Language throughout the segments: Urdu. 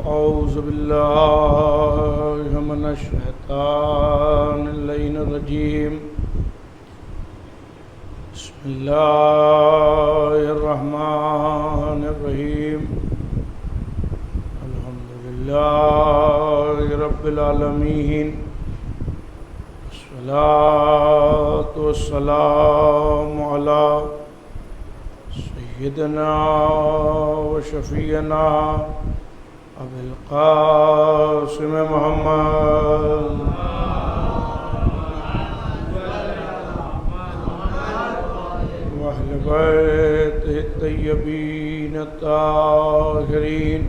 أعوذ بالله من الشيطان اللعين الرجيم. بسم الله الرحمن الرحيم. الحمد لله رب العالمين. الصلاة والسلام على سيدنا وشفيعنا أبي القاسم محمد وأهل بيته الطيبين الطاهرين.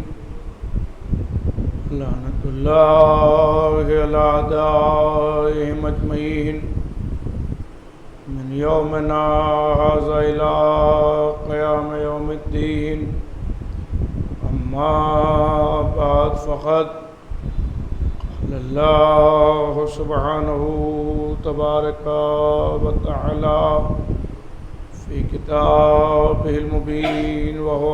لعنة الله على أعدائهم أجمعين من يومنا هذا إلى قيام يوم الدين. أما بعد فقد قال الله سبحانه تبارك وتعالى في كتابه المبين وهو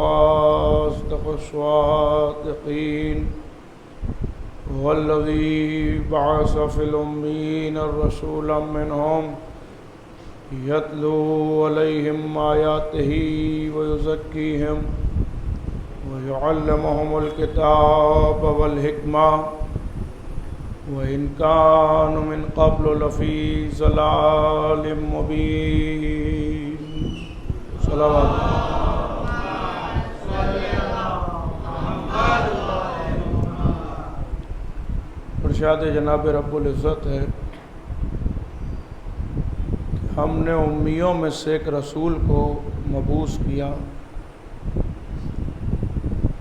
أصدق الصادقين. هو الذي بعث في الأمين رسولا منهم يتلو عليهم آياته ويزكيهم ويعلمهم الكتاب والحكمة وإن كانوا من قبل لفي ضلال مبين. صلوات ارشاد جناب رب العزت ہے کہ ہم نے امیوں میں سے ایک رسول کو مبعوث کیا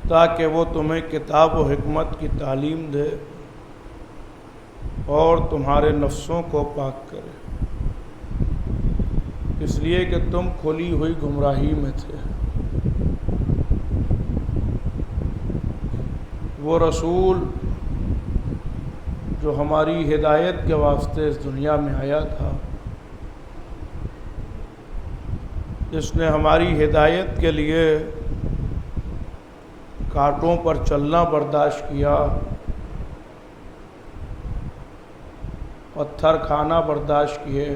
تاکہ وہ تمہیں کتاب و حکمت کی تعلیم دے اور تمہارے نفسوں کو پاک کرے، اس لیے کہ تم کھلی ہوئی گمراہی میں تھے۔ وہ رسول جو ہماری ہدایت کے واسطے اس دنیا میں آیا تھا، جس نے ہماری ہدایت کے لیے کانٹوں پر چلنا برداشت کیا، پتھر کھانا برداشت کیے،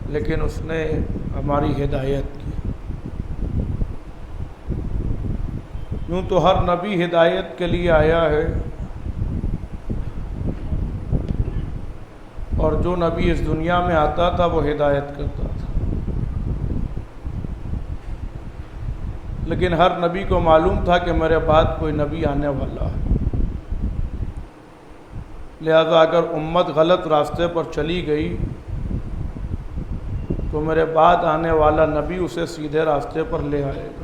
لیکن اس نے ہماری ہدایت کی۔ یوں تو ہر نبی ہدایت کے لیے آیا ہے، اور جو نبی اس دنیا میں آتا تھا وہ ہدایت کرتا تھا، لیکن ہر نبی کو معلوم تھا کہ میرے بعد کوئی نبی آنے والا ہے، لہذا اگر امت غلط راستے پر چلی گئی تو میرے بعد آنے والا نبی اسے سیدھے راستے پر لے آئے گا۔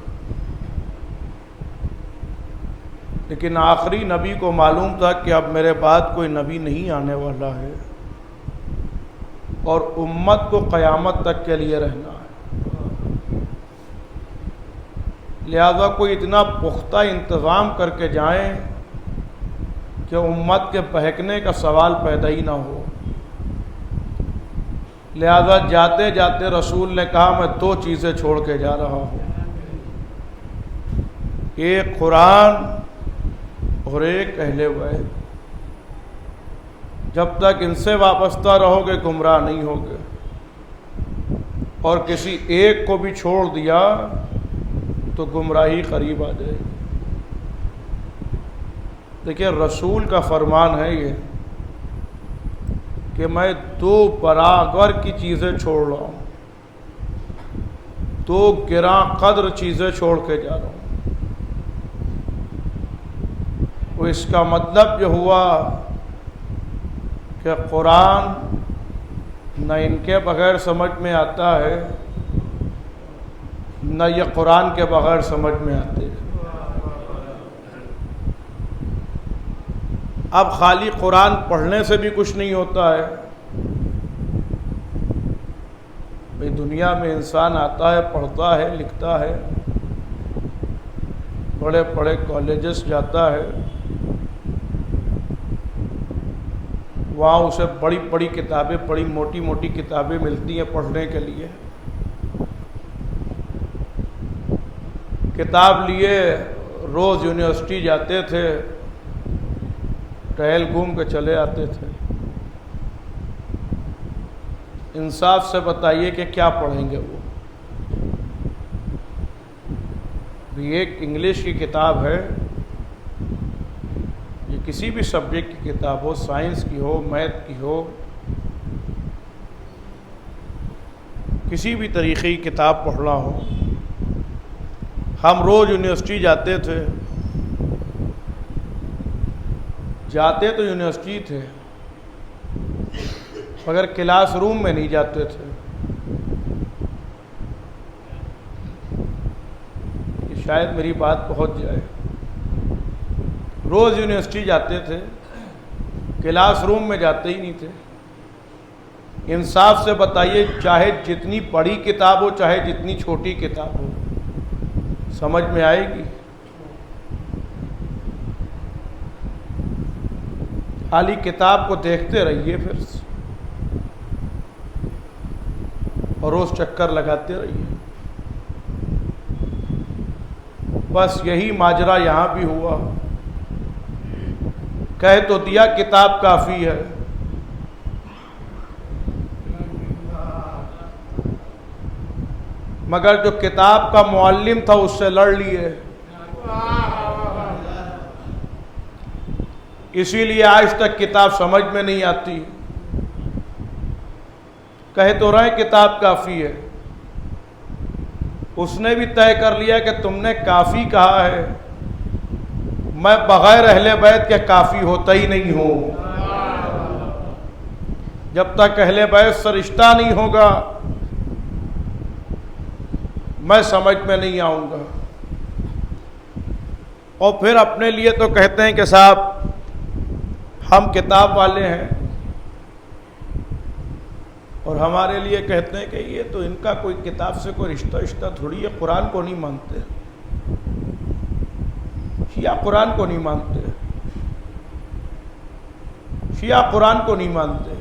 لیکن آخری نبی کو معلوم تھا کہ اب میرے بعد کوئی نبی نہیں آنے والا ہے اور امت کو قیامت تک کے لیے رہنا ہے، لہذا کوئی اتنا پختہ انتظام کر کے جائیں کہ امت کے بہکنے کا سوال پیدا ہی نہ ہو۔ لہذا جاتے جاتے رسول نے کہا میں دو چیزیں چھوڑ کے جا رہا ہوں، ایک قرآن اور ایک اہل بیت۔ جب تک ان سے وابستہ رہو گے گمراہ نہیں ہوگے، اور کسی ایک کو بھی چھوڑ دیا تو گمراہی قریب آ جائے گی۔ دیکھیے رسول کا فرمان ہے یہ کہ میں دو برابر کی چیزیں چھوڑ رہا ہوں، دو گراں قدر چیزیں چھوڑ کے جا رہا ہوں۔ وہ اس کا مطلب یہ ہوا کہ قرآن نہ ان کے بغیر سمجھ میں آتا ہے، نہ یہ قرآن کے بغیر سمجھ میں آتے ہیں۔ اب خالی قرآن پڑھنے سے بھی کچھ نہیں ہوتا ہے۔ بھئی دنیا میں انسان آتا ہے، پڑھتا ہے، لکھتا ہے، بڑے بڑے کالجز جاتا ہے، وہاں اسے بڑی بڑی کتابیں، بڑی موٹی موٹی کتابیں ملتی ہیں پڑھنے کے لیے۔ کتاب لیے روز یونیورسٹی جاتے تھے، ٹہل گھوم کے چلے آتے تھے۔ انصاف سے بتائیے کہ کیا پڑھیں گے وہ؟ بھی ایک انگلش کی کتاب ہے، یہ کسی بھی سبجیکٹ کی کتاب ہو، سائنس کی ہو، میتھ کی ہو، کسی بھی طریقے کی کتاب پڑھنا ہو۔ ہم روز یونیورسٹی جاتے تھے، جاتے تو یونیورسٹی تھے مگر کلاس روم میں نہیں جاتے تھے۔ شاید میری بات پہنچ جائے۔ روز یونیورسٹی جاتے تھے، کلاس روم میں جاتے ہی نہیں تھے۔ انصاف سے بتائیے، چاہے جتنی بڑی کتاب ہو، چاہے جتنی چھوٹی کتاب ہو، سمجھ میں آئے گی؟ خالی کتاب کو دیکھتے رہیے پھر اور روز چکر لگاتے رہیے۔ بس یہی ماجرا یہاں بھی ہوا۔ کہہ تو دیا کتاب کافی ہے، مگر جو کتاب کا معلم تھا اس سے لڑ لیے۔ اسی لیے آج تک کتاب سمجھ میں نہیں آتی۔ کہہ تو رہے کتاب کافی ہے، اس نے بھی طے کر لیا کہ تم نے کافی کہا ہے، میں بغیر اہل بیت کے کافی ہوتا ہی نہیں ہوں۔ جب تک اہل بیت سے رشتہ نہیں ہوگا میں سمجھ میں نہیں آؤں گا۔ اور پھر اپنے لیے تو کہتے ہیں کہ صاحب ہم کتاب والے ہیں، اور ہمارے لیے کہتے ہیں کہ یہ تو ان کا کوئی کتاب سے کوئی رشتہ تھوڑی ہے، قرآن کو نہیں مانتے، شیعہ قرآن کو نہیں مانتے، شیعہ قرآن کو نہیں مانتے۔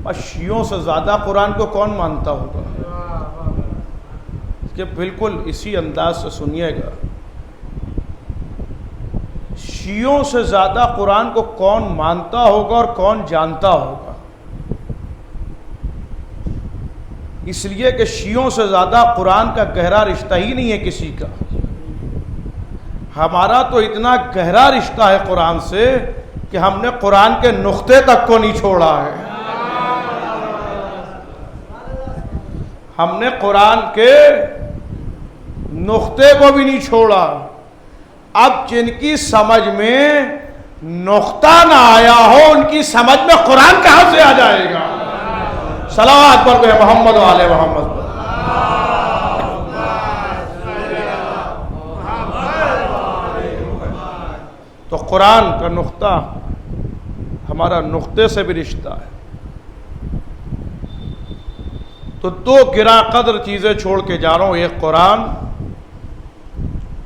اور شیعوں سے زیادہ قرآن کو کون مانتا ہوگا؟ کہ بالکل اسی انداز سے سنیے گا، شیعوں سے زیادہ قرآن کو کون مانتا ہوگا اور کون جانتا ہوگا؟ اس لیے کہ شیعوں سے زیادہ قرآن کا گہرا رشتہ ہی نہیں ہے کسی کا۔ ہمارا تو اتنا گہرا رشتہ ہے قرآن سے کہ ہم نے قرآن کے نقطے تک کو نہیں چھوڑا ہے۔ ہم نے قرآن کے نقطے کو بھی نہیں چھوڑا۔ اب جن کی سمجھ میں نقطہ نہ آیا ہو ان کی سمجھ میں قرآن کہاں سے آ جائے گا؟ صلوات پر محمد و آل محمد۔ تو قرآن کا نقطہ ہمارا نقطے سے بھی رشتہ ہے۔ تو دو گراں قدر چیزیں چھوڑ کے جا رہا ہوں، ایک قرآن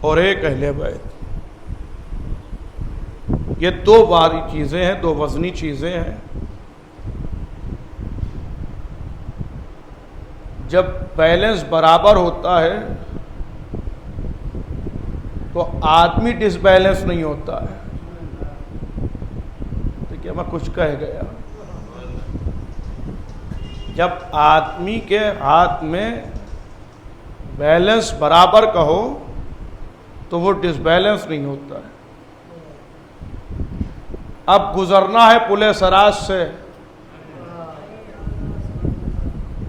اور ایک اہل بیت۔ یہ دو باری چیزیں ہیں، دو وزنی چیزیں ہیں۔ جب بیلنس برابر ہوتا ہے تو آدمی ڈس بیلنس نہیں ہوتا ہے۔ دیکھیے میں کچھ کہہ گیا۔ جب آدمی کے ہاتھ میں بیلنس برابر کا ہو تو وہ ڈس بیلنس نہیں ہوتا ہے۔ اب گزرنا ہے پل سراج سے،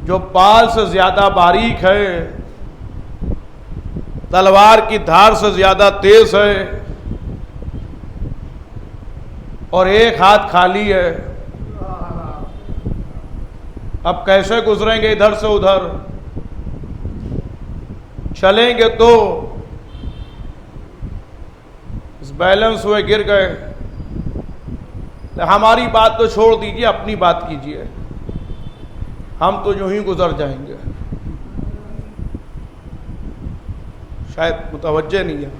جو بال سے زیادہ باریک ہے، تلوار کی دھار سے زیادہ تیز ہے، اور ایک ہاتھ خالی ہے۔ اب کیسے گزریں گے ادھر سے ادھر؟ چلیں گے تو اس بیلنس ہوئے گر گئے۔ ہماری بات تو چھوڑ دیجیے، اپنی بات کیجیے، ہم تو یوں ہی گزر جائیں گے۔ شاید متوجہ نہیں ہے،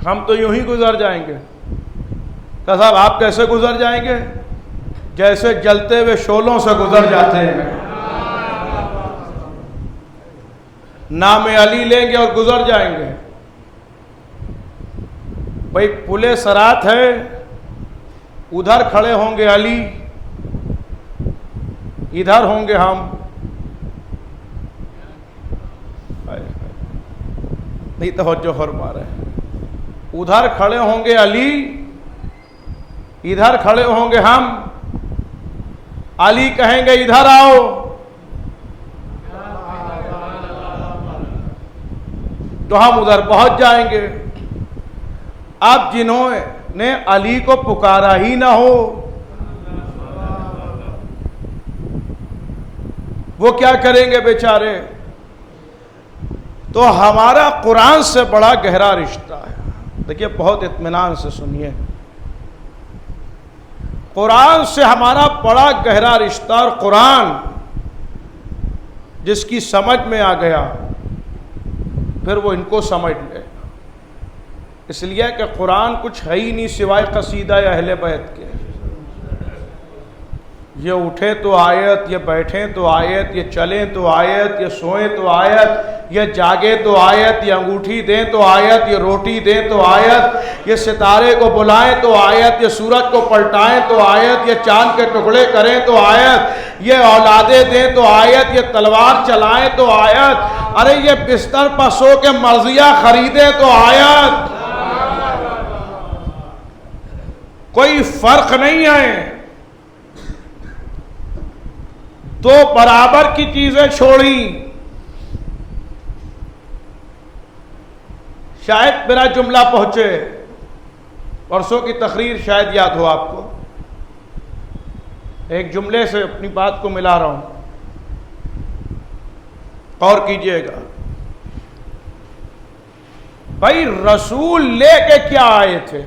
ہم تو یوں ہی گزر جائیں گے۔ کہ صاحب آپ کیسے گزر جائیں گے؟ جیسے جلتے ہوئے شعلوں سے گزر جاتے ہیں۔ نام علی لیں گے اور گزر جائیں گے۔ بھائی پل صراط ہے، ادھر کھڑے ہوں گے علی، ادھر ہوں گے ہم، نہیں توجہ فرما رہے، ادھر کھڑے ہوں گے علی، ادھر کھڑے ہوں گے ہم، علی کہیں گے ادھر آؤ، تو ہم ادھر پہنچ جائیں گے۔ اب جنہوں نے علی کو پکارا ہی نہ ہو وہ کیا کریں گے بیچارے؟ تو ہمارا قرآن سے بڑا گہرا رشتہ ہے۔ دیکھیے بہت اطمینان سے سنیے، قرآن سے ہمارا بڑا گہرا رشتہ، اور قرآن جس کی سمجھ میں آ گیا پھر وہ ان کو سمجھ لے، اس لیے کہ قرآن کچھ ہے ہی نہیں سوائے قصیدہ اہل بیت کے۔ یہ اٹھے تو آیت، یہ بیٹھیں تو آیت، یہ چلیں تو آیت، یہ سوئیں تو آیت، یہ جاگے تو آیت، یہ انگوٹھی دیں تو آیت، یہ روٹی دیں تو آیت، یہ ستارے کو بلائیں تو آیت، یہ سورج کو پلٹائیں تو آیت، یہ چاند کے ٹکڑے کریں تو آیت، یہ اولادیں دیں تو آیت، یہ تلوار چلائیں تو آیت، ارے یہ بستر پر سو کے مرضیہ خریدیں تو آیت۔ کوئی فرق نہیں ہے، دو برابر کی چیزیں چھوڑی۔ شاید میرا جملہ پہنچے، پرسوں کی تقریر شاید یاد ہو آپ کو، ایک جملے سے اپنی بات کو ملا رہا ہوں، غور کیجئے گا۔ بھائی رسول لے کے کیا آئے تھے؟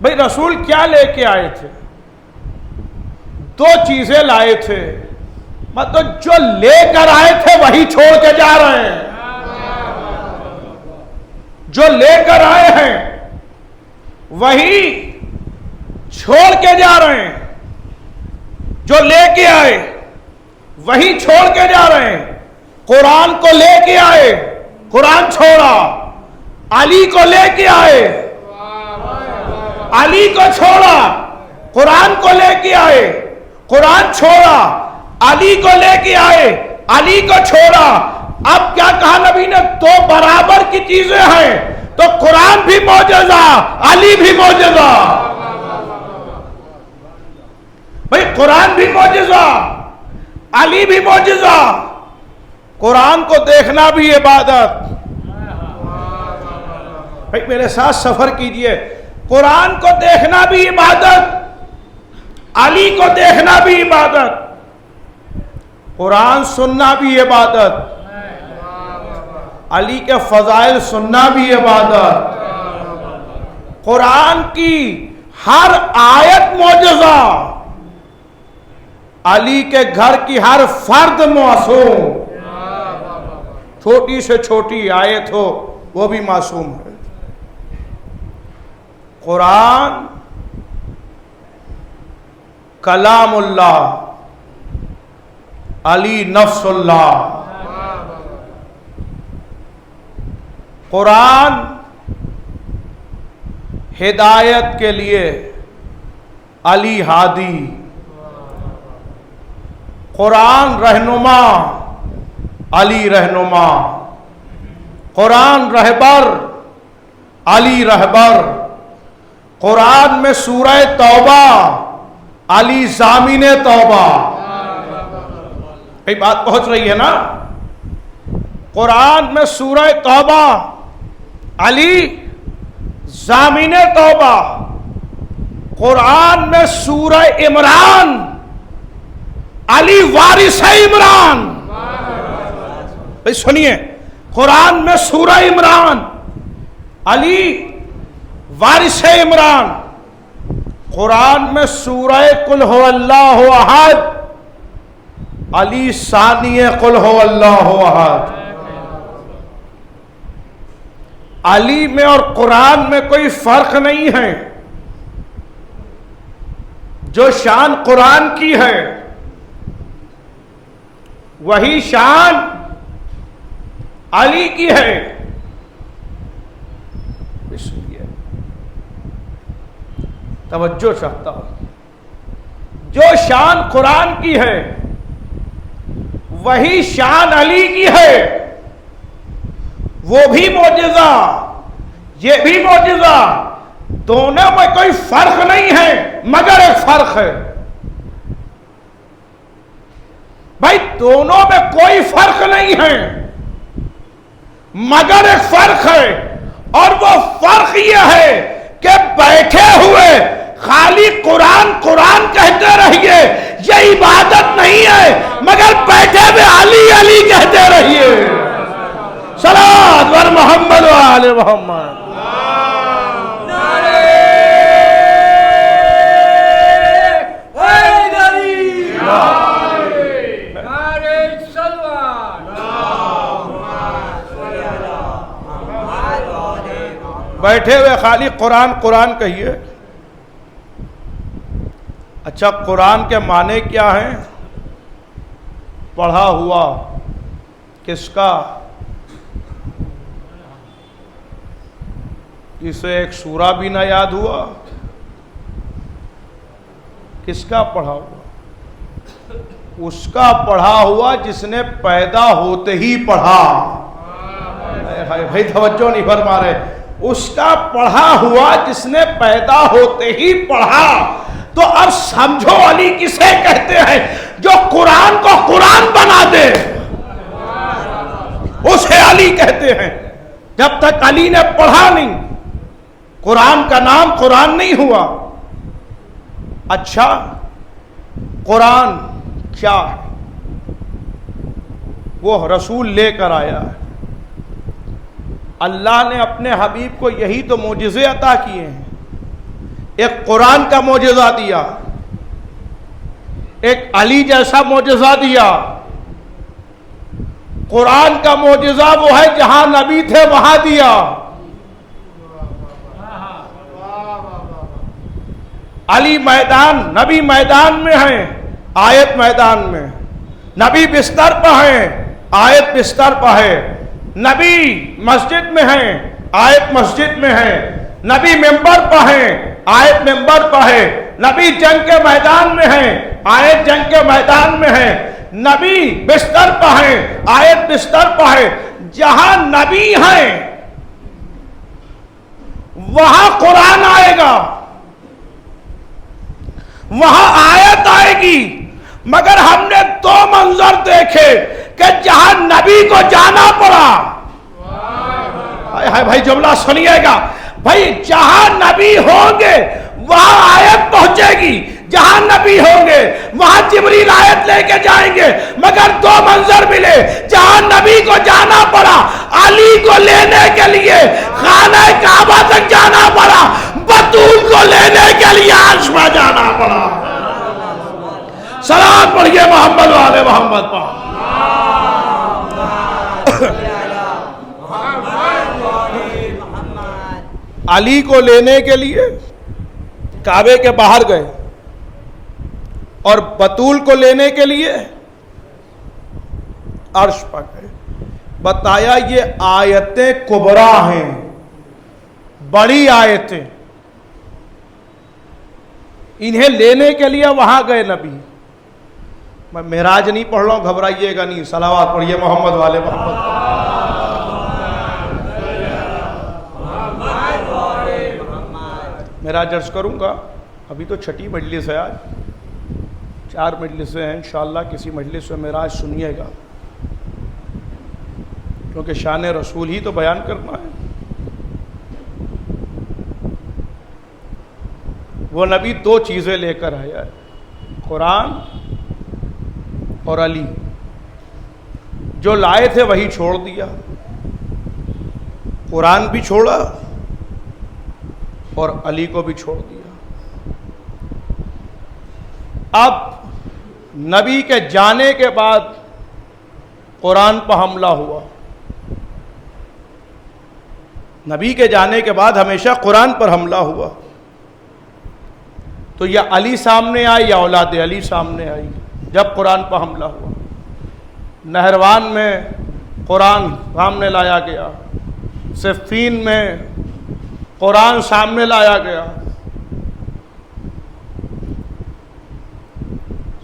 بھائی رسول کیا لے کے آئے تھے؟ دو چیزیں لائے تھے، مطلب جو لے کر آئے تھے وہی چھوڑ کے جا رہے ہیں، جو لے کر آئے ہیں وہی چھوڑ کے جا رہے ہیں، جو لے کے آئے وہی چھوڑ کے جا رہے ہیں۔ قرآن کو لے کے آئے، قرآن چھوڑا، علی کو لے کے آئے، علی کو چھوڑا، قرآن کو لے کے آئے، قرآن چھوڑا، علی کو لے کے آئے، علی کو چھوڑا۔ اب کیا کہا نبی نے؟ دو برابر کی چیزیں ہیں، تو قرآن بھی معجزہ، علی بھی معجزہ۔ بھئی قرآن بھی معجزہ، علی بھی معجزہ۔ قرآن کو دیکھنا بھی عبادت۔ بھئی میرے ساتھ سفر کیجئے، قرآن کو دیکھنا بھی عبادت، علی کو دیکھنا بھی عبادت، قرآن سننا بھی عبادت، علی کے فضائل سننا بھی عبادت، قرآن کی ہر آیت معجزہ، علی کے گھر کی ہر فرد معصوم، چھوٹی سے چھوٹی آیت ہو وہ بھی معصوم ہے۔ قرآن کلام اللہ، علی نفس اللہ۔ قرآن ہدایت کے لیے، علی ہادی۔ قرآن رہنما، علی رہنما۔ قرآن رہبر، علی رہبر۔ قرآن میں سورہ توبہ، علی ضامن توبہ۔ یہ بات پہنچ رہی ہے نا؟ قرآن میں سورہ توبہ، علی ضامن توبہ۔ قرآن میں سورہ عمران، علی وارث عمران۔ بھئی سنیے، قرآن میں سورہ عمران، علی وارث عمران۔ قرآن میں سورہ قل هو اللہ احد، علی ثانی قل هو اللہ احد۔ علی میں اور قرآن میں کوئی فرق نہیں ہے، جو شان قرآن کی ہے وہی شان علی کی ہے، اس لیے توجہ چاہتا ہوں، جو شان قرآن کی ہے وہی شان علی کی ہے، وہ بھی معجزہ یہ بھی معجزہ، دونوں میں کوئی فرق نہیں ہے، مگر ایک فرق ہے بھائی، دونوں میں کوئی فرق نہیں ہے مگر ایک فرق ہے، اور وہ فرق یہ ہے کہ بیٹھے ہوئے خالی قرآن قرآن کہتے رہیے، یہ عبادت نہیں ہے، مگر بیٹھے ہوئے علی علی کہتے رہیے۔ صلوات بر محمد و آل محمد۔ بیٹھے ہوئے خالی قرآن قرآن کہیے۔ اچھا، قرآن کے معنی کیا ہیں؟ پڑھا ہوا کس کا؟ جسے ایک سورہ بھی نہ یاد ہوا، کس کا پڑھا ہوا؟ اس کا پڑھا ہوا جس نے پیدا ہوتے ہی پڑھا۔ بھائی توجہ نہیں فرما رہے، اس کا پڑھا ہوا جس نے پیدا ہوتے ہی پڑھا۔ تو اب سمجھو علی کسے کہتے ہیں؟ جو قرآن کو قرآن بنا دے اسے علی کہتے ہیں۔ جب تک علی نے پڑھا نہیں، قرآن کا نام قرآن نہیں ہوا۔ اچھا، قرآن کیا ہے؟ وہ رسول لے کر آیا ہے، اللہ نے اپنے حبیب کو یہی تو معجزے عطا کیے ہیں۔ ایک قرآن کا معجزہ دیا، ایک علی جیسا معجزہ دیا۔ قرآن کا معجزہ وہ ہے جہاں نبی تھے وہاں دیا۔ علی میدان، نبی میدان میں ہیں، آیت میدان میں، نبی بستر پہ ہیں، آیت بستر پہ ہے، نبی مسجد میں ہیں، آیت مسجد میں ہے، نبی ممبر پہ ہیں، آیت ممبر پہ ہے، نبی جنگ کے میدان میں ہیں، آیت جنگ کے میدان میں ہے، نبی بستر پہ ہیں، آیت بستر پہ ہے۔ جہاں نبی ہیں وہاں قرآن آئے گا، وہاں آیت آئے گی، مگر ہم نے دو منظر دیکھے کہ جہاں نبی کو جانا پڑا، بھائی جملہ سنیے گا بھائی، جہاں نبی ہوں گے وہاں آیت پہنچے گی، جہاں نبی ہوں گے وہاں جبریل آیت لے کے جائیں گے، مگر دو منظر ملے، جہاں نبی کو جانا پڑا علی کو لینے کے لیے خانہ کعبہ تک جانا پڑا، بطول کو لینے کے لیے عرش میں جانا پڑا۔ صلوات پڑھیے محمد والے محمد پر۔ علی کو لینے کے لیے کعبے کے باہر گئے اور بطول کو لینے کے لیے عرش پر گئے۔ بتایا یہ آیتیں کبرا ہیں، بڑی آیتیں، انہیں لینے کے لیے وہاں گئے نبی۔ میں معراج نہیں پڑھ رہا ہوں، گھبرائیے گا نہیں، صلوات پڑھیے محمد والے محمد پر۔ معراج عرض کروں گا، ابھی تو چھٹی مجلس ہے، آج 4 مجلسیں ہیں، انشاءاللہ کسی مجلس میں معراج سنیے گا، کیونکہ شان رسول ہی تو بیان کرنا ہے۔ وہ نبی 2 چیزیں لے کر آیا ہے، قرآن اور علی۔ جو لائے تھے وہی چھوڑ دیا، قرآن بھی چھوڑا اور علی کو بھی چھوڑ دیا۔ اب نبی کے جانے کے بعد قرآن پر حملہ ہوا، نبی کے جانے کے بعد ہمیشہ قرآن پر حملہ ہوا، تو یا علی سامنے آئی یا اولاد علی سامنے آئی۔ جب قرآن پر حملہ ہوا، نہروان میں قرآن سامنے لایا گیا، صفین میں قرآن سامنے لایا گیا۔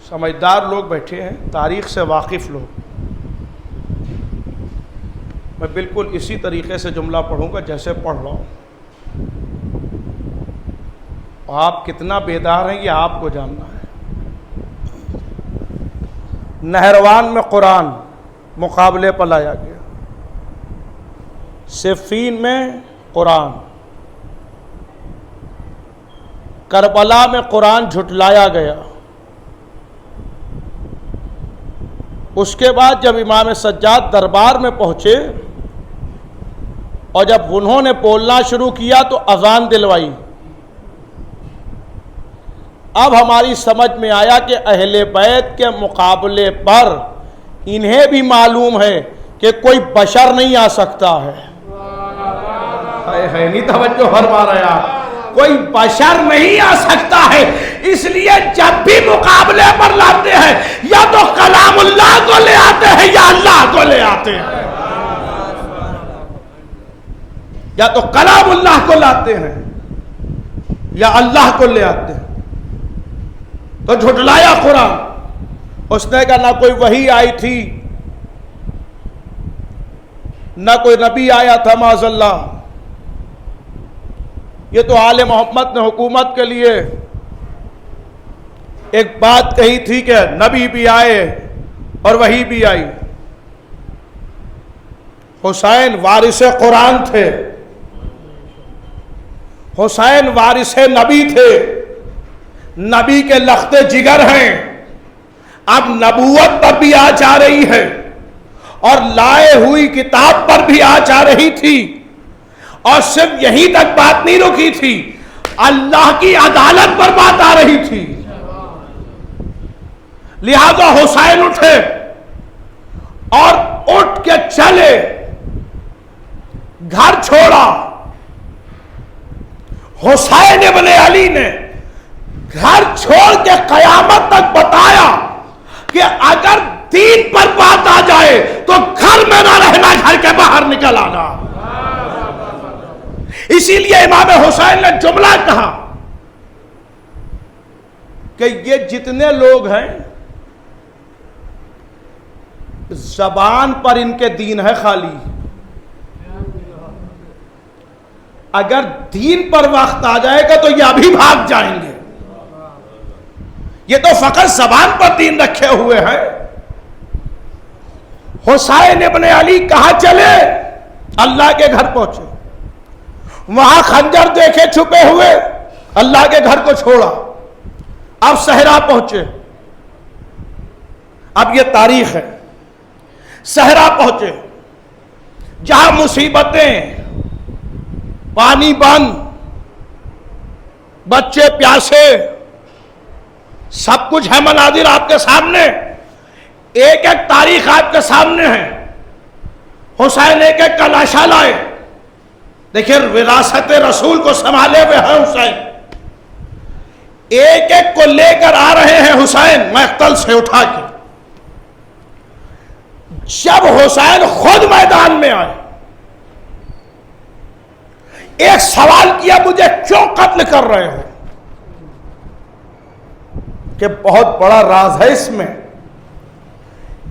سمجھدار لوگ بیٹھے ہیں، تاریخ سے واقف لوگ۔ میں بالکل اسی طریقے سے جملہ پڑھوں گا جیسے پڑھ رہا ہوں۔ آپ کتنا بیدار ہیں یہ آپ کو جاننا ہے۔ نہروان میں قرآن مقابلے پر لایا گیا، صفین میں قرآن، کربلا میں قرآن جھٹلایا گیا۔ اس کے بعد جب امام سجاد دربار میں پہنچے اور جب انہوں نے بولنا شروع کیا تو اذان دلوائی۔ اب ہماری سمجھ میں آیا کہ اہل بیت کے مقابلے پر انہیں بھی معلوم ہے کہ کوئی بشر نہیں آ سکتا ہے۔ نہیں توجہ فرما رہے آپ، کوئی بشر نہیں آ سکتا ہے، اس لیے جب بھی مقابلے پر لاتے ہیں یا تو کلام اللہ کو لے آتے ہیں یا اللہ کو لے آتے ہیں، یا تو کلام اللہ کو لاتے ہیں یا اللہ کو لے آتے ہیں۔ تو جھٹلایا قرآن، اس نے کہا نہ کوئی وحی آئی تھی، نہ کوئی نبی آیا تھا معاذ اللہ، یہ تو آل محمد نے حکومت کے لیے ایک بات کہی تھی کہ نبی بھی آئے اور وحی بھی آئی۔ حسین وارث قرآن تھے، حسین وارث نبی تھے، نبی کے لخت جگر ہیں۔ اب نبوت پر بھی آ جا رہی ہے اور لائے ہوئی کتاب پر بھی آ جا رہی تھی، اور صرف یہیں تک بات نہیں رکی تھی، اللہ کی عدالت پر بات آ رہی تھی۔ لہذا حسین اٹھے اور اٹھ کے چلے، گھر چھوڑا۔ حسین ابن علی نے گھر چھوڑ کے قیامت تک بتایا کہ اگر دین پر بات آ جائے تو گھر میں نہ رہنا، گھر کے باہر نکل آنا۔ اسی لیے امام حسین نے جملہ کہا کہ یہ جتنے لوگ ہیں زبان پر ان کے دین ہے خالی، اگر دین پر وقت آ جائے گا تو یہ ابھی بھاگ جائیں گے۔ یہ تو فقط زبان پر دین رکھے ہوئے ہیں۔ حسین ابن علی کہاں چلے؟ اللہ کے گھر پہنچے، وہاں خنجر دیکھے چھپے ہوئے، اللہ کے گھر کو چھوڑا۔ اب صحرا پہنچے، اب یہ تاریخ ہے۔ صحرا پہنچے جہاں مصیبتیں، پانی بند، بچے پیاسے، سب کچھ ہے، مناظر آپ کے سامنے، ایک ایک تاریخ آپ کے سامنے ہے۔ حسین ایک ایک کا لاشا لائے، دیکھیں وراثت رسول کو سنبھالے ہوئے ہیں حسین، ایک ایک کو لے کر آ رہے ہیں حسین مقتل سے اٹھا کے۔ جب حسین خود میدان میں آئے، ایک سوال کیا، مجھے کیوں قتل کر رہے ہو؟ کہ بہت بڑا راز ہے اس میں۔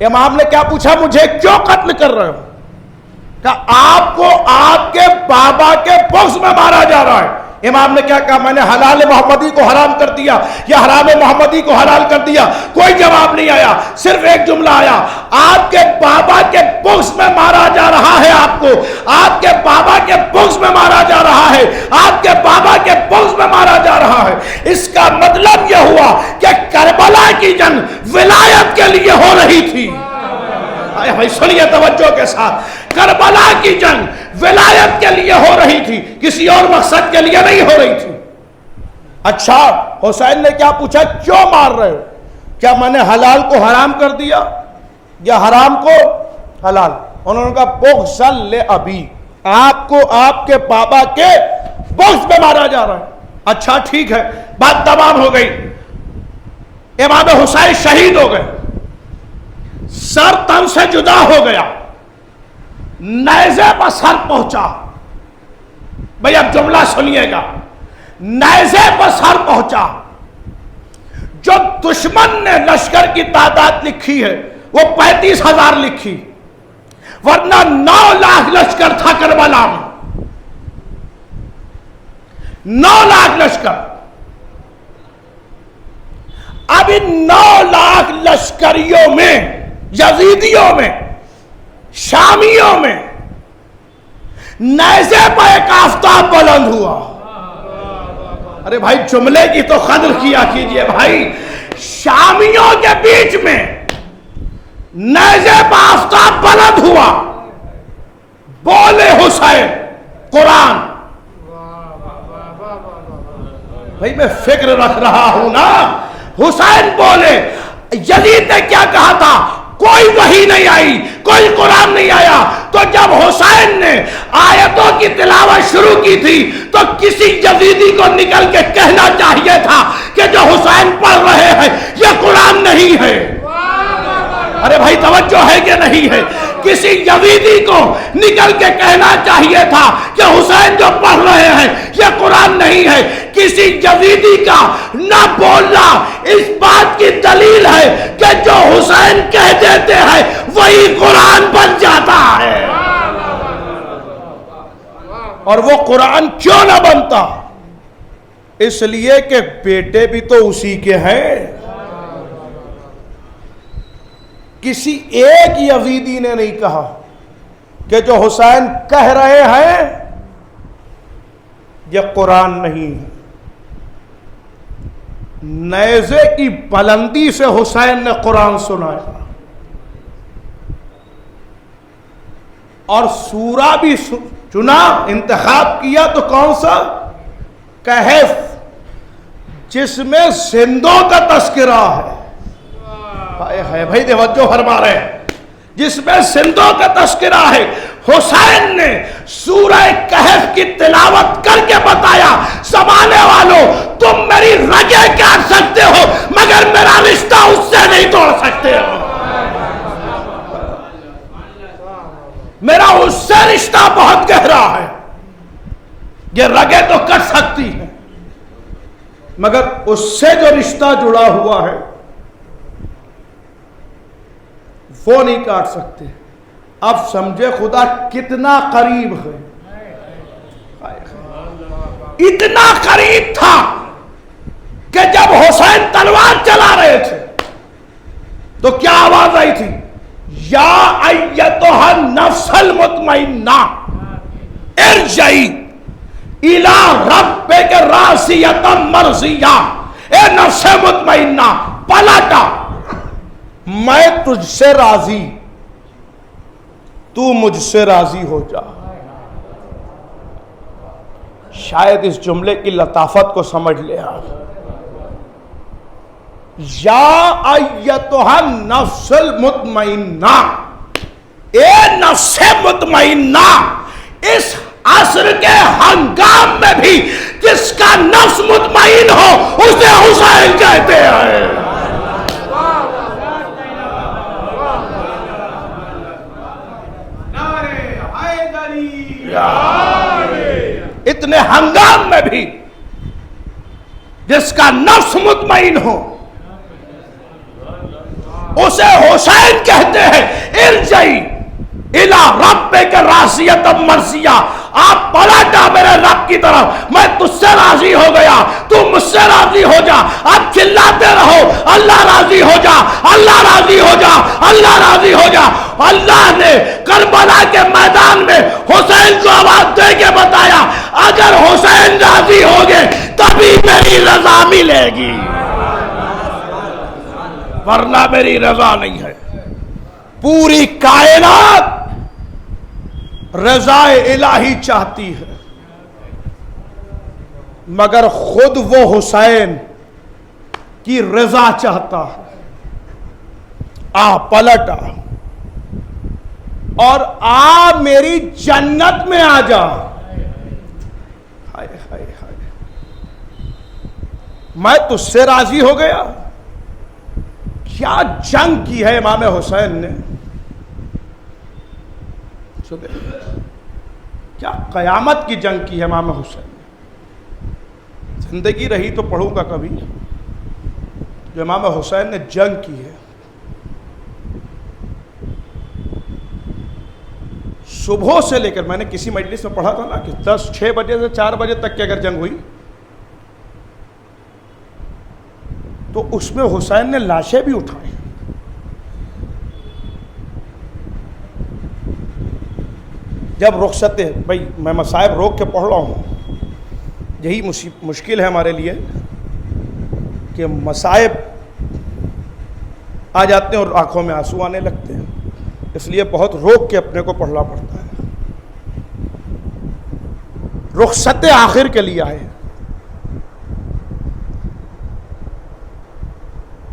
امام نے کیا پوچھا؟ مجھے کیوں قتل کر رہے ہو؟ کہ آپ کو آپ کے بابا کے بغض میں مارا جا رہا ہے۔ امام نے کیا کہا؟ میں نے حلال محمدی کو حرام کر دیا یا حرام محمدی کو حلال کر دیا؟ کوئی جواب نہیں آیا، صرف ایک جملہ آیا، آپ کے بابا کے بغض میں مارا جا رہا ہے، آپ کو آپ کے بابا کے بغض میں مارا جا رہا ہے، آپ کے بابا کے بغض میں مارا جا رہا ہے۔ اس کا مطلب یہ ہوا کہ کربلا کی جنگ ولایت کے لیے ہو رہی تھی۔ سنیے توجہ کے ساتھ، کربلا کی جنگ ولایت کے لیے ہو رہی تھی، کسی اور مقصد کے لیے نہیں ہو رہی تھی۔ اچھا، حسین نے کیا پوچھا؟ کیوں مار رہے ہو؟ کیا میں نے حلال کو حرام کر دیا یا حرام کو حلال؟ انہوں نے کہا بغضاً لأبی، آپ کو آپ کے بابا کے بغض میں مارا جا رہا ہے۔ اچھا ٹھیک ہے، بات تمام ہو گئی، امام حسین شہید ہو گئے، سر تن سے جدا ہو گیا۔ نیزے پر سر پہنچا. بھئی اب جملہ سنیے گا. نیزے پر سر پہنچا. جو دشمن نے لشکر کی تعداد لکھی ہے وہ 35,000 لکھی، ورنہ 9 لاکھ لشکر تھا کربلا میں. 9 لاکھ لشکر. اب ان 9 لاکھ لشکریوں میں، یزیدیوں میں، شامیوں میں نیزے پر ایک آفتاب بلند ہوا. ارے بھائی جملے کی تو قدر کیا کیجئے بھائی. شامیوں کے بیچ میں نیزے پر آفتاب بلند ہوا. بولے حسین قرآن. بھائی میں فکر رکھ رہا ہوں نا. حسین بولے. یزید نے کیا کہا تھا؟ کوئی وحی نہیں آئی، کوئی قرآن نہیں آیا. تو جب حسین نے آیتوں کی تلاوت شروع کی تھی تو کسی یزیدی کو نکل کے کہنا چاہیے تھا کہ جو حسین پڑھ رہے ہیں یہ قرآن نہیں ہے. ارے بھائی توجہ ہے کہ نہیں ہے؟ کسی یزیدی کو نکل کے کہنا چاہیے تھا کہ حسین جو پڑھ رہے ہیں یہ قرآن نہیں ہے. کسی یزیدی کا نہ بولنا اس بات کی دلیل ہے کہ جو حسین کہہ دیتے ہیں وہی قرآن بن جاتا ہے. اور وہ قرآن کیوں نہ بنتا؟ اس لیے کہ بیٹے بھی تو اسی کے ہیں. کسی ایک یزیدی نے نہیں کہا کہ جو حسین کہہ رہے ہیں یہ قرآن نہیں ہے. نیزے کی بلندی سے حسین نے قرآن سنایا اور سورہ بھی چنا. انتخاب کیا تو کون سا؟ کہف، جس میں زندوں کا تذکرہ ہے. بھائی توجہ فرما رہے ہیں. جس میں زندوں کا تذکرہ ہے. حسین نے سورہ کہف کی تلاوت کر کے بتایا زمانے والوں تم میری رگیں کاٹ سکتے ہو مگر میرا رشتہ اس سے نہیں توڑ سکتے ہو. میرا اس سے رشتہ بہت گہرا ہے. یہ رگیں تو کٹ سکتی ہیں مگر اس سے جو رشتہ جڑا ہوا ہے وہ نہیں کاٹ سکتے. اب سمجھے خدا کتنا قریب ہے. اتنا قریب تھا کہ جب حسین تلوار چلا رہے تھے تو کیا آواز آئی تھی؟ یا ایتھا النفس المطمئنہ ارجعی الی ربک راضیۃ مرضیہ. اے نفس مطمئنہ پلٹا، میں تجھ سے راضی، تو مجھ سے راضی ہو جا. شاید اس جملے کی لطافت کو سمجھ لے آپ. یا ایتھا النفس المطمئنہ، اے نفس مطمئنہ. اس عصر کے ہنگام میں بھی جس کا نفس مطمئن ہو اسے حسین کہتے ہیں. اتنے ہنگام میں بھی جس کا نفس مطمئن ہو اسے حسین کہتے ہیں. ارجعی الی ربک راضیۃ مرضیہ. آپ پلٹا میرے رب کی طرف، میں تجھ سے راضی ہو گیا، تو مجھ سے راضی ہو جا. اب چلاتے رہو اللہ راضی ہو جا، اللہ راضی ہو جا، اللہ راضی ہو جا. اللہ نے کربلا کے میدان میں حسین کو آواز دے کے بتایا اگر حسین راضی ہوگے تبھی میری رضا ملے گی، ورنہ میری رضا نہیں ہے. پوری کائنات رضا الہی چاہتی ہے مگر خود وہ حسین کی رضا چاہتا ہے. پلٹا اور میری جنت میں آ جا. ہائے ہائے ہائے، میں تجھ سے راضی ہو گیا. کیا جنگ کی ہے امام حسین نے. شدے. کیا قیامت کی جنگ کی ہے امام حسین نے. زندگی رہی تو پڑھوں گا کبھی جو امام حسین نے جنگ کی ہے. صبح سے لے کر, میں نے کسی مجلس میں پڑھا تھا نا کہ 6 بجے سے 4 بجے تک کی اگر جنگ ہوئی تو اس میں حسین نے لاشیں بھی اٹھائیں. جب رخصت, بھائی میں مصائب روک کے پڑھ رہا ہوں, یہی مشکل ہے ہمارے لیے کہ مصائب آ جاتے ہیں اور آنکھوں میں آنسو آنے لگتے ہیں, اس لیے بہت روک کے اپنے کو پڑھنا پڑتا ہے. رخصت آخر کے لیے آئے.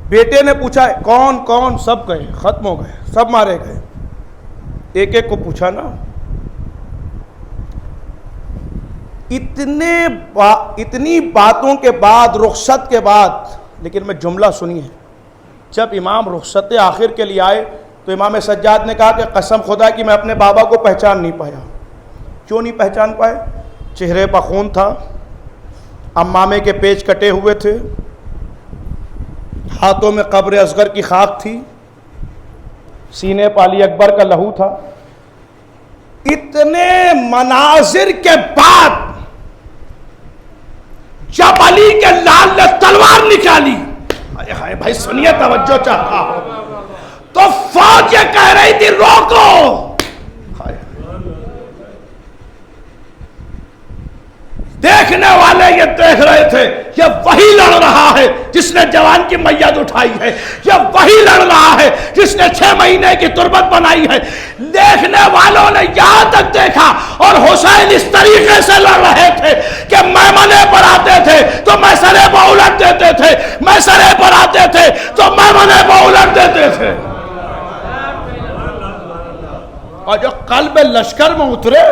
بیٹے نے پوچھا کون کون, سب گئے, ختم ہو گئے, سب مارے گئے. ایک ایک کو پوچھا نا. اتنی باتوں کے بعد, رخصت کے بعد, لیکن میں جملہ سنی ہے, جب امام رخصت آخر کے لیے آئے تو امام سجاد نے کہا کہ قسم خدا کہ میں اپنے بابا کو پہچان نہیں پایا. کیوں نہیں پہچان پائے؟ چہرے پر خون تھا, امامے کے پیچ کٹے ہوئے تھے, ہاتھوں میں قبر اصغر کی خاک تھی, سینے پر علی اکبر کا لہو تھا. اتنے مناظر کے بعد جب علی کے لال نے تلوار نکالی, ہائے بھائی سنیے, توجہ چاہتا ہوں, تو فوج یہ کہہ رہی تھی روکو. دیکھنے والے یہ دیکھ رہے تھے یہ وہی لڑ رہا ہے جس نے جوان کی میت اٹھائی ہے, یہ وہی لڑ رہا ہے جس نے 6 مہینے کی تربت بنائی ہے. دیکھنے والوں نے یہاں تک دیکھا اور حسین اس طریقے سے لڑ رہے تھے کہ میمنے پر آتے تھے تو میسرے پر الٹ دیتے تھے, میسرے پر آتے تھے تو میمنے پر الٹ دیتے تھے. اور جو قلب لشکر میں اترے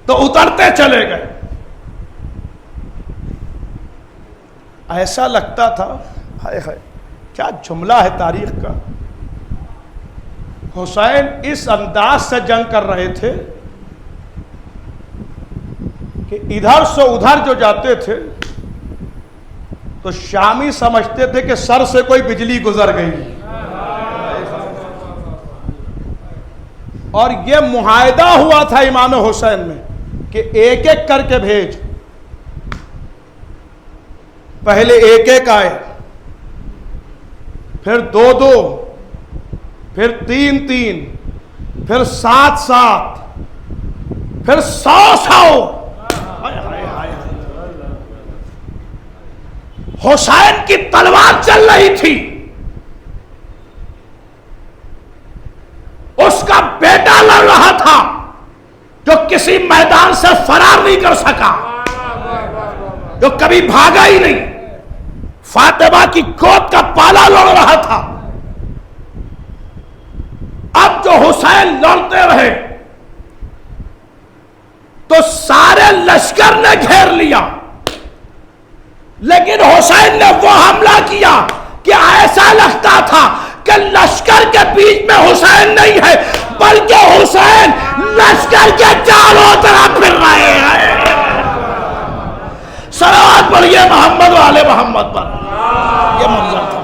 تو اترتے چلے گئے. ایسا لگتا تھا, ہائے ہائے کیا جملہ ہے تاریخ کا. حسین اس انداز سے جنگ کر رہے تھے کہ ادھر سے ادھر جو جاتے تھے تو شامی سمجھتے تھے کہ سر سے کوئی بجلی گزر گئی. اور یہ معاہدہ ہوا تھا امام حسین میں کہ ایک ایک کر کے بھیج. پہلے ایک ایک آئے, پھر 2 پھر 3 پھر 7 پھر 100. حسین کی تلوار چل رہی تھی, اس کا بیٹا لڑ رہا تھا جو کسی میدان سے فرار نہیں کر سکا, جو کبھی بھاگا ہی نہیں. فاطمہ کی گود کا پالا لڑ رہا تھا. اب جو حسین لڑتے رہے تو سارے لشکر نے گھیر لیا, لیکن حسین نے وہ حملہ کیا کہ ایسا لگتا تھا کہ لشکر کے بیچ میں حسین نہیں ہے بلکہ حسین لشکر کے چاروں طرف پھر رہے ہیں. صلوات پڑھیے محمد و آل محمد پر. یہ منظر تھا.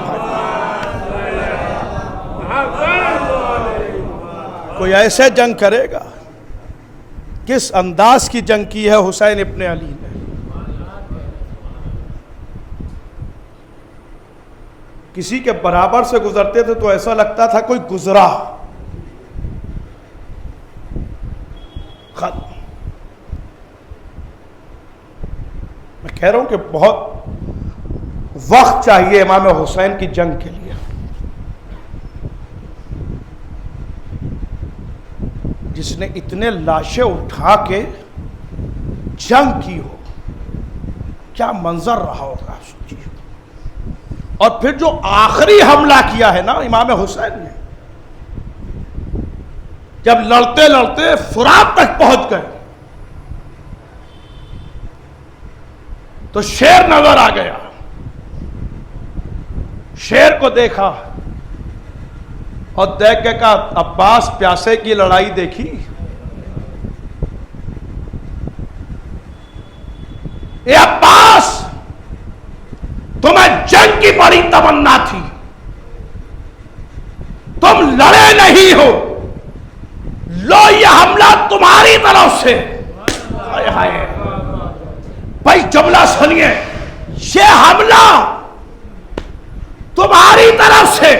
کوئی ایسے جنگ کرے گا؟ کس انداز کی جنگ کی ہے حسین ابن علی نے. کسی کے برابر سے گزرتے تھے تو ایسا لگتا تھا کوئی گزرا. ختم. میں کہہ رہا ہوں کہ بہت وقت چاہیے امام حسین کی جنگ کے لیے. جس نے اتنے لاشیں اٹھا کے جنگ کی ہو, کیا منظر رہا ہوگا. اور پھر جو آخری حملہ کیا ہے نا امام حسین نے, جب لڑتے لڑتے فرات تک پہنچ گئے تو شیر نظر آ گیا. شیر کو دیکھا اور دیکھ کے کہا عباس پیاسے کی لڑائی دیکھی؟ اے عباس تمہیں جنگ کی بڑی تمنا تھی، تم لڑے نہیں ہو، لو یہ حملہ تمہاری طرف سے۔ ہائے ہائے بھائی جملہ سنیے، یہ حملہ تمہاری طرف سے،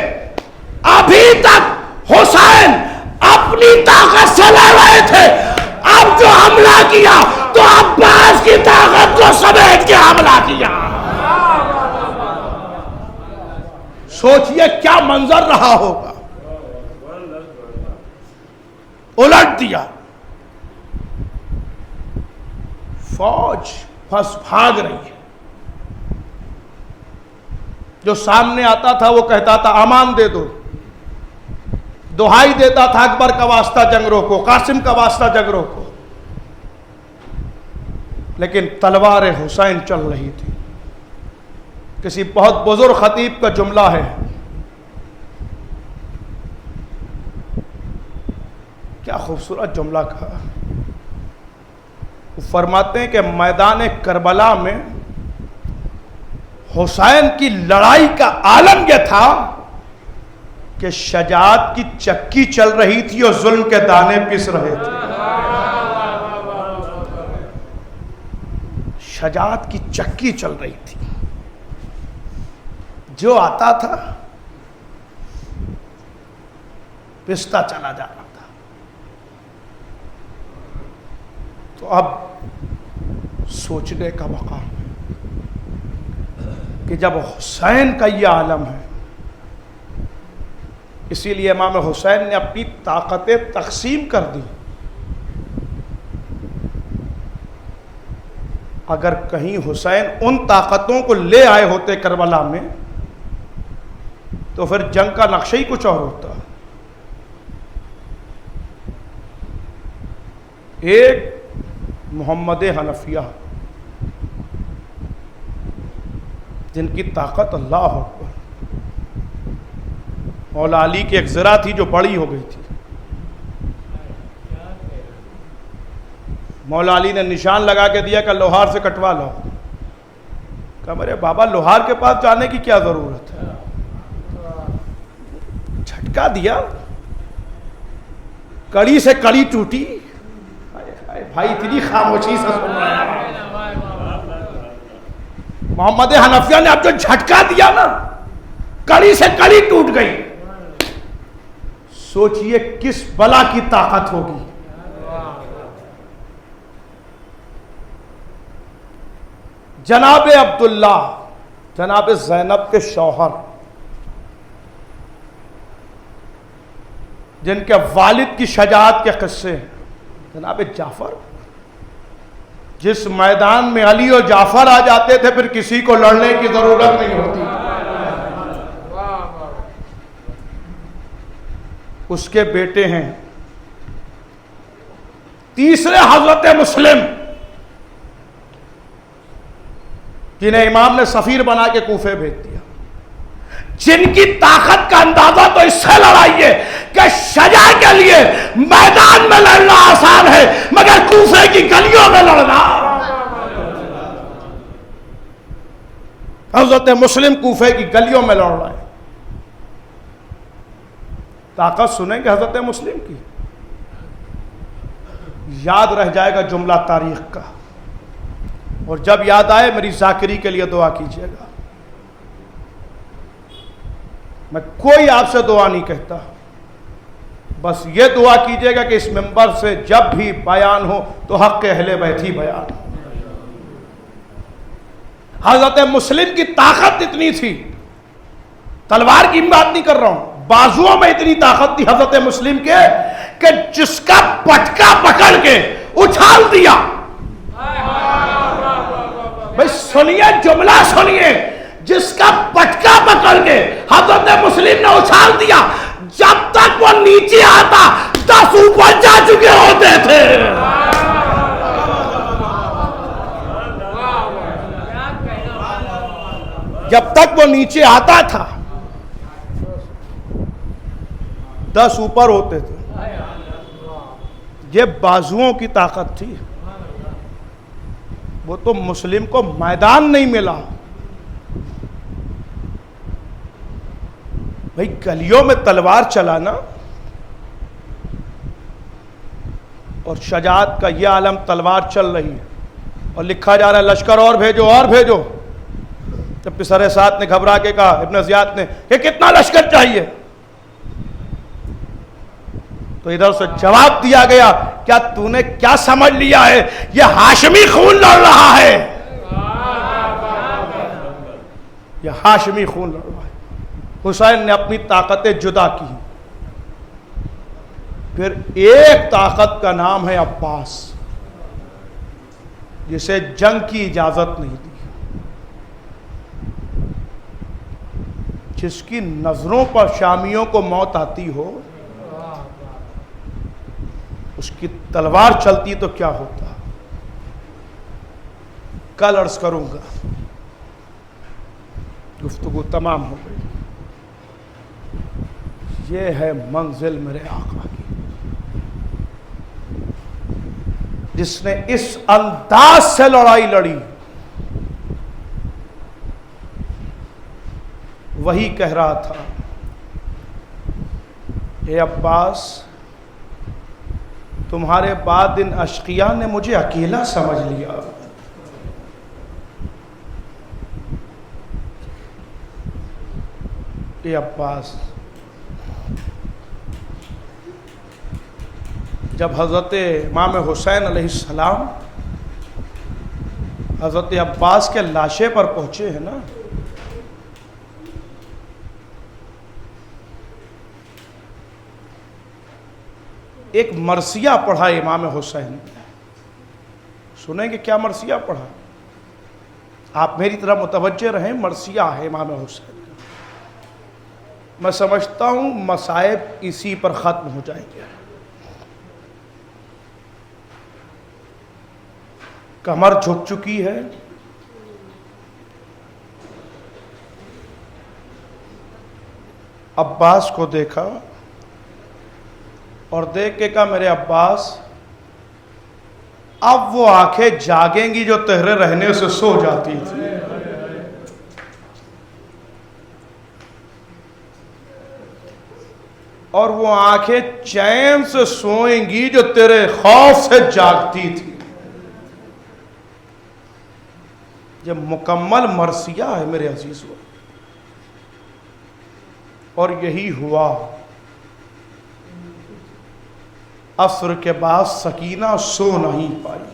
ابھی تک حسین اپنی طاقت سے لڑ رہے تھے، اب جو حملہ کیا تو عباس کی طاقت کو سمیٹ کے حملہ کیا۔ سوچئے کیا منظر رہا ہوگا۔ الٹ دیا، فوج پھنس بھاگ رہی ہے، جو سامنے آتا تھا وہ کہتا تھا امان دے دو، دہائی دیتا تھا اکبر کا واسطہ جنگ روکو، قاسم کا واسطہ جنگ روکو، لیکن تلوار حسین چل رہی تھی۔ کسی بہت بزرگ خطیب کا جملہ ہے، کیا خوبصورت جملہ کہا، وہ فرماتے ہیں کہ میدان کربلا میں حسین کی لڑائی کا عالم یہ تھا کہ شجاعت کی چکی چل رہی تھی اور ظلم کے دانے پس رہے تھے۔ شجاعت کی چکی چل رہی تھی، جو آتا تھا پستا چلا جانا تھا۔ تو اب سوچنے کا مقام ہے کہ جب حسین کا یہ عالم ہے، اسی لیے امام حسین نے اپنی طاقتیں تقسیم کر دی۔ اگر کہیں حسین ان طاقتوں کو لے آئے ہوتے کربلا میں تو پھر جنگ کا نقشہ ہی کچھ اور ہوتا۔ ایک محمد حنفیہ جن کی طاقت اللہ اکبر، مولا علی کی ایک ذرا تھی جو بڑی ہو گئی تھی، مولا علی نے نشان لگا کے دیا کہ لوہار سے کٹوا لو۔ کہا میرے بابا لوہار کے پاس جانے کی کیا ضرورت ہے، جھٹکا دیا، کڑی سے کڑی ٹوٹی۔ بھائی اتنی خاموشی سے سن رہا ہے، محمد حنفیہ نے اب جو جھٹکا دیا نا، کڑی سے کڑی ٹوٹ گئی۔ سوچئے کس بلا کی طاقت ہوگی۔ جناب عبداللہ، جناب زینب کے شوہر، جن کے والد کی شجاعت کے قصے، جناب جعفر، جس میدان میں علی اور جعفر آ جاتے تھے پھر کسی کو لڑنے کی ضرورت نہیں ہوتی، اس کے بیٹے ہیں تیسرے حضرت مسلم، جنہیں امام نے سفیر بنا کے کوفے بھیج دیا، جن کی طاقت کا اندازہ تو اس سے لڑائیے کہ شجاع کے لیے میدان میں لڑنا آسان ہے مگر کوفے کی گلیوں میں لڑنا۔ حضرت مسلم کوفے کی گلیوں میں لڑ رہے ہیں۔ طاقت سنیں گے حضرت مسلم کی، یاد رہ جائے گا جملہ تاریخ کا، اور جب یاد آئے میری ذاکری کے لیے دعا کیجیے گا۔ میں کوئی آپ سے دعا نہیں کہتا، بس یہ دعا کیجیے گا کہ اس منبر سے جب بھی بیان ہو تو حق اہل بیت ہی بیان ہو۔ حضرت مسلم کی طاقت اتنی تھی، تلوار کی بات نہیں کر رہا ہوں، بازوؤں میں اتنی طاقت تھی حضرت مسلم کے کہ جس کا پٹکا پکڑ کے اچھال دیا۔ بھئی سنیے جملہ سنیے، جس کا پٹکا پکڑ کے حضرت مسلم نے اچھال دیا، جب تک وہ نیچے آتا 10 اوپر جا چکے ہوتے تھے۔ جب تک وہ نیچے آتا تھا 10 اوپر ہوتے تھے. یہ بازوؤں کی طاقت تھی. وہ تو مسلم کو میدان نہیں ملا. بھائی گلیوں میں تلوار چلانا اور شجاعت کا یہ عالم تلوار چل رہی ہے اور لکھا جا رہا ہے لشکر اور بھیجو اور بھیجو. جب پسر سعد نے گھبرا کے کہا ابن زیاد نے کہ کتنا لشکر چاہیے، تو ادھر سے جواب دیا گیا کیا تو نے کیا سمجھ لیا ہے یہ ہاشمی خون لڑ رہا ہے، یہ ہاشمی خون لڑ رہا ہے. حسین نے اپنی طاقتیں جدا کی. پھر ایک طاقت کا نام ہے عباس، جسے جنگ کی اجازت نہیں دی، جس کی نظروں پر شامیوں کو موت آتی ہو، اس کی تلوار چلتی تو کیا ہوتا. کل عرض کروں گا. گفتگو تمام ہو گئی. یہ ہے منزل میرے آقا کی، جس نے اس انداز سے لڑائی لڑی. وہی کہہ رہا تھا اے عباس، تمہارے بعد ان اشقیاء نے مجھے اکیلا سمجھ لیا. اے عباس، جب حضرت امام حسین علیہ السلام حضرت عباس کے لاشے پر پہنچے ہیں نا، ایک مرثیہ پڑھا امام حسین. سنیں گے کیا مرثیہ پڑھا؟ آپ میری طرح متوجہ رہیں. مرثیہ ہے امام حسین. میں سمجھتا ہوں مصائب اسی پر ختم ہو جائیں گے. کمر جھک چکی ہے، عباس کو دیکھا اور دیکھ کے کہا میرے عباس، اب وہ آنکھیں جاگیں گی جو تہرے رہنے سے سو جاتی تھی. اور وہ آنکھیں چین سے سوئیں گی جو تیرے خوف سے جاگتی تھی. یہ مکمل مرثیہ ہے میرے عزیزو. اور یہی ہوا. عصر کے بعد سکینہ سو نہیں پائی.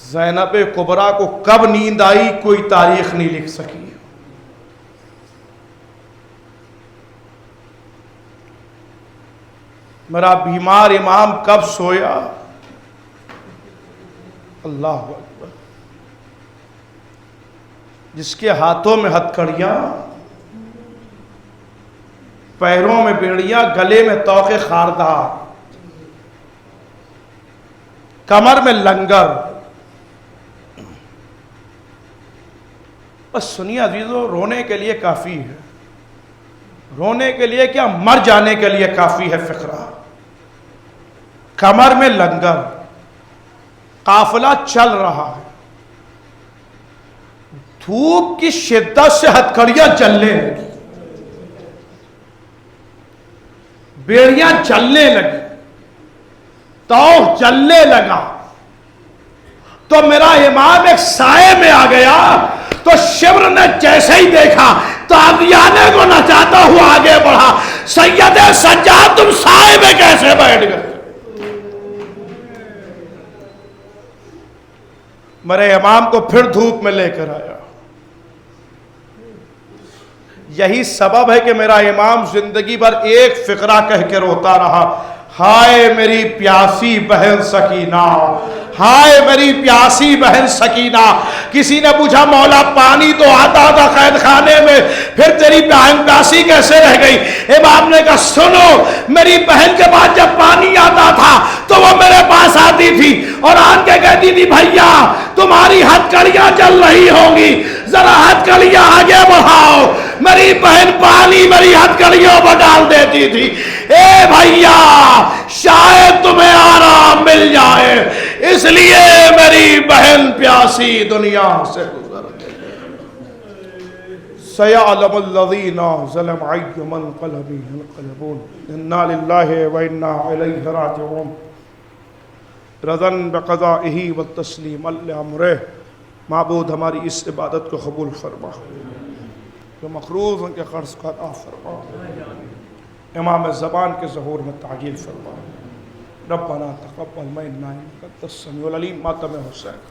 زینب کبریٰ کو کب نیند آئی کوئی تاریخ نہیں لکھ سکی. میرا بیمار امام کب سویا. اللہ اکبر. جس کے ہاتھوں میں ہتھکڑیاں، پیروں میں بیڑیاں، گلے میں طوق خاردار، کمر میں لنگر. بس سنیے عزیزو، رونے کے لیے کافی ہے. رونے کے لیے کیا، مر جانے کے لیے کافی ہے فقرہ. کمر میں لنگر، قافلہ چل رہا ہے، دھوپ کی شدت سے ہتھکڑیاں جلنے لگی، بیڑیاں جلنے لگی، توق جلنے لگا. تو میرا امام ایک سائے میں آ گیا. تو شبر نے جیسے ہی دیکھا تاغیانے کو نچاتا ہوا آگے بڑھا. سید سجاد تم سائے میں کیسے بیٹھ گئے؟ میرے امام کو پھر دھوپ میں لے کر آیا. یہی سبب ہے کہ میرا امام زندگی بھر ایک فقرہ کہہ کے روتا رہا، ہائے میری پیاسی بہن سکینہ، ہائے میری پیاسی بہن سکینہ. کسی نے پوچھا مولا پانی تو آتا تھا قید خانے میں، پھر تیری بہن پیاسی کیسے رہ گئی؟ امام نے کہا سنو، میری بہن کے بعد جب پانی آتا تھا تو وہ میرے پاس آتی تھی اور آن کے کہتی تھی بھیا تمہاری ہتھکڑیاں چل رہی ہوں گی، ذرا ہتھکڑیاں آگے بڑھاؤ. میری بہن پانی میری ہتھکڑیوں پر ڈال دیتی تھی. اے بھیا شاید تمہیں آرام مل جائے اس لیے میری بہن پیاسی دنیا سے گزر گئی. سَيَعْلَمُ الَّذِينَ ظَلَمُوا أَيَّ مُنقَلَبٍ يَنقَلِبُونَ إِنَّا لِلَّهِ وَإِنَّا إِلَيْهِ رَاجِعُونَ. رضاً بقضائه والتسلیم لامرہ. معبود ہماری اس عبادت کو قبول فرما، جو مقروض ان کے قرض کو عطا فرما، امام زبان کے ظہور میں تعجیل فرما. ربنا تقبل منا انک انت السمیع العلیم. ماتم حسین.